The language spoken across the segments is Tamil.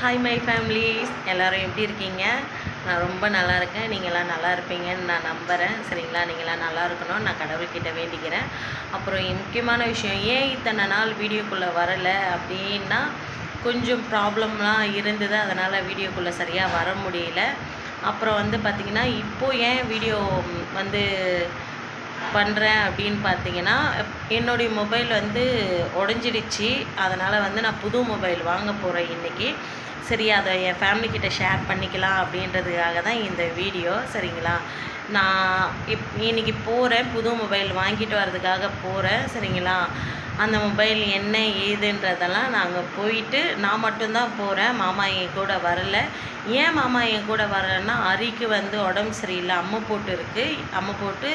ஹாய் மை ஃபேமிலிஸ், எல்லோரும் எப்படி இருக்கீங்க? நான் ரொம்ப நல்லா இருக்கேன். நீங்களாம் நல்லா இருப்பீங்கன்னு நான் நம்புகிறேன். சரிங்களா? நீங்களாம் நல்லா இருக்கணும், நான் கடவுள்கிட்ட வேண்டிக்கிறேன். அப்புறம் முக்கியமான விஷயம், ஏன் இத்தனை நாள் வீடியோக்குள்ளே வரலை அப்படின்னா, கொஞ்சம் ப்ராப்ளம்லாம் இருந்தது. அதனால் வீடியோக்குள்ளே சரியாக வர முடியல. அப்புறம் பார்த்திங்கன்னா, இப்போது ஏன் வீடியோ பண்ணுறேன் அப்படின்னு பார்த்தீங்கன்னா, என்னுடைய மொபைல் உடஞ்சிடுச்சு. அதனால் நான் புது மொபைல் வாங்க போகிறேன் இன்றைக்கி. சரி, அதை என் ஃபேமிலிக்கிட்ட ஷேர் பண்ணிக்கலாம் அப்படின்றதுக்காக தான் இந்த வீடியோ. சரிங்களா? நான் இன்றைக்கி போகிறேன், புது மொபைல் வாங்கிட்டு வர்றதுக்காக போகிறேன். சரிங்களா? அந்த மொபைல் என்ன ஏதுன்றதெல்லாம் நாங்கள் போயிட்டு, நான் மட்டும்தான் போகிறேன், மாமா என் கூட வரலை. ஏன் மாமா என் கூட வரலைன்னா, அரிக்கு உடம்பு சரியில்லை, அம்மை போட்டு இருக்குது. அம்மை போட்டு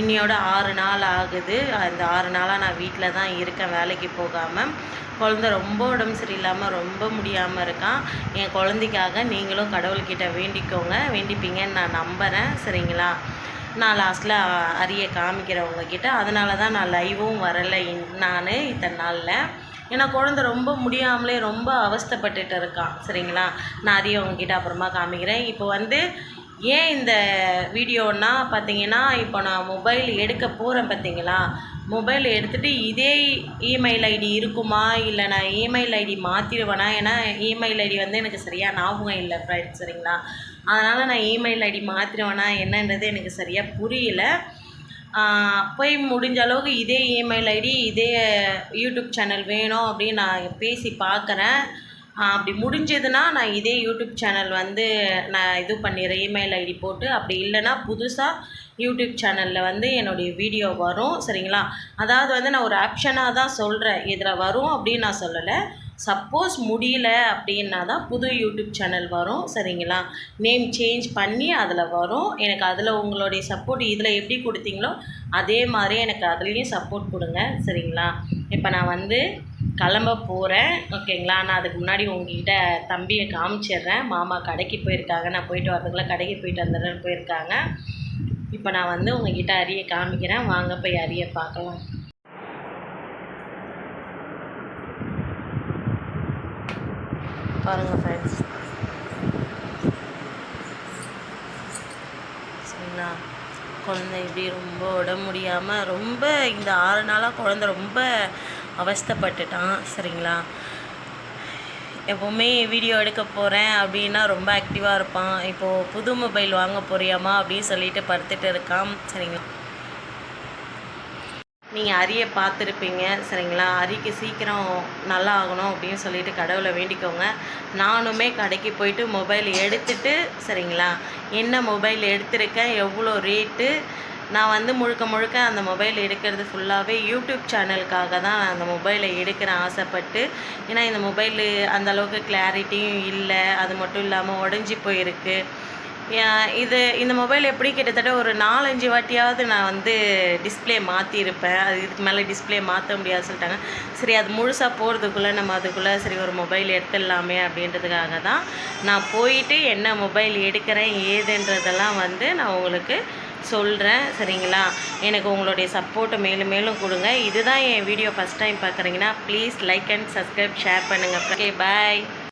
இன்னையோட 6 நாள் ஆகுது. அந்த 6 நாளாக நான் வீட்டில் தான் இருக்கேன், வேலைக்கு போகாமல். குழந்த ரொம்ப உடம்பு சரியில்லாமல் ரொம்ப முடியாமல் இருக்கான். என் குழந்தைக்காக நீங்களும் கடவுள்கிட்ட வேண்டிக்கோங்க, வேண்டிப்பீங்கன்னு நான் நம்புகிறேன். சரிங்களா? நான் லாஸ்ட்டில் அரிய காமிக்கிறவங்கக்கிட்ட. அதனால தான் நான் லைவும் வரலை நான் இத்தனை நாளில். ஏன்னா குழந்த ரொம்ப முடியாமலே ரொம்ப அவஸ்தைப்பட்டுட்டு இருக்கான். சரிங்களா? நான் அரிய உங்ககிட்ட அப்புறமா காமிக்கிறேன். இப்போ ஏன் இந்த வீடியோன்னா பார்த்தீங்கன்னா, இப்போ நான் மொபைல் எடுக்க போகிறேன் பார்த்தீங்களா, மொபைல் எடுத்துகிட்டு இதே இமெயில் ஐடி இருக்குமா, இல்லை நான் இமெயில் ஐடி மாற்றிடுவேனா? ஏன்னா இமெயில் ஐடி எனக்கு சரியாக ஞாபகம் இல்லை ஃப்ரெண்ட்ஸ். சரிங்களா? அதனால் நான் இமெயில் ஐடி மாற்றிடுவேனா என்னன்றது எனக்கு சரியாக புரியல. போய் முடிஞ்ச அளவுக்கு இதே இமெயில் ஐடி, இதே யூடியூப் சேனல் வேணும் அப்படின்னு நான் பேசி பார்க்குறேன். அப்படி முடிஞ்சதுன்னா நான் இதே யூடியூப் சேனல் நான் இது பண்ணிடுறேன், இமெயில் ஐடி போட்டு. அப்படி இல்லைன்னா புதுசாக யூடியூப் சேனலில் என்னுடைய வீடியோ வரும். சரிங்களா? அதாவது நான் ஒரு ஆப்ஷனாக தான் சொல்கிறேன், இதில் வரும் அப்படின்னு நான் சொல்லலை. சப்போஸ் முடியல அப்படின்னா தான் புது யூடியூப் சேனல் வரும். சரிங்களா? நேம் சேஞ்ச் பண்ணி அதில் வரும். எனக்கு அதில் உங்களுடைய சப்போர்ட் இதில் எப்படி கொடுத்தீங்களோ அதே மாதிரி எனக்கு அதுலேயும் சப்போர்ட் கொடுங்க. சரிங்களா? இப்போ நான் கிளம்ப போகிறேன். ஓகேங்களா? நான் அதுக்கு முன்னாடி உங்ககிட்ட தம்பியை காமிச்சிடுறேன். மாமா கடைக்கு போயிருக்காங்க, நான் போயிட்டு வரதுக்குள்ளே கடைக்கு போயிட்டு வந்துடுறேன்னு போயிருக்காங்க. இப்போ நான் உங்ககிட்ட அரிய காமிக்கிறேன். வாங்க போய் அரிய பார்க்கலாம். பாருங்கள் ஃப்ரெண்ட்ஸ். சரிங்களா? குழந்தை இப்படி ரொம்ப உடம்பு முடியாமல் ரொம்ப இந்த 6 நாளாக குழந்தை ரொம்ப அவஸ்தைப்பட்டுட்டான். சரிங்களா? எப்போவுமே வீடியோ எடுக்க போகிறேன் அப்படின்னா ரொம்ப ஆக்டிவாக இருப்பான். இப்போது புது மொபைல் வாங்க போறியாம்மா அப்படின்னு சொல்லிட்டு படுத்துட்டு இருக்கான். சரிங்களா? நீங்கள் அரிய பார்த்துருப்பீங்க. சரிங்களா? அரிக்கு சீக்கிரம் நல்லா ஆகணும் அப்படின்னு சொல்லிட்டு கடவுளை வேண்டிக்கோங்க. நானுமே கடைக்கு போயிட்டு மொபைல் எடுத்துகிட்டு, சரிங்களா, என்ன மொபைல் எடுத்திருக்கேன், எவ்வளோ ரேட்டு, நான் முழுக்க அந்த மொபைல் எடுக்கிறது ஃபுல்லாகவே யூடியூப் சேனலுக்காக தான் நான் அந்த மொபைலை எடுக்கிறேன் ஆசைப்பட்டு. ஏன்னா இந்த மொபைலு அந்தளவுக்கு கிளாரிட்டியும் இல்லை, அது மட்டும் இல்லாமல் உடஞ்சி போயிருக்கு. இந்த மொபைல் எப்படி கிட்டத்தட்ட ஒரு 4-5 வாட்டியாவது நான் டிஸ்பிளே மாற்றிருப்பேன். அது இதுக்கு மேலே டிஸ்பிளே மாற்ற முடியாது சொல்லிட்டாங்க. சரி, அது முழுசாக போகிறதுக்குள்ளே நம்ம அதுக்குள்ளே சரி ஒரு மொபைல் எடுத்துடலாமே அப்படின்றதுக்காக தான் நான் போயிட்டு என்ன மொபைல் எடுக்கிறேன் ஏதுன்றதெல்லாம் நான் உங்களுக்கு சொல்கிறேன். சரிங்களா? எனக்கு உங்களுடைய சப்போர்ட்டை மேலும் மேலும் கொடுங்க. இதுதான் என் வீடியோ ஃபஸ்ட் டைம் பார்க்குறீங்கன்னா please like and subscribe, share பண்ணுங்கள். ஓகே, பாய்.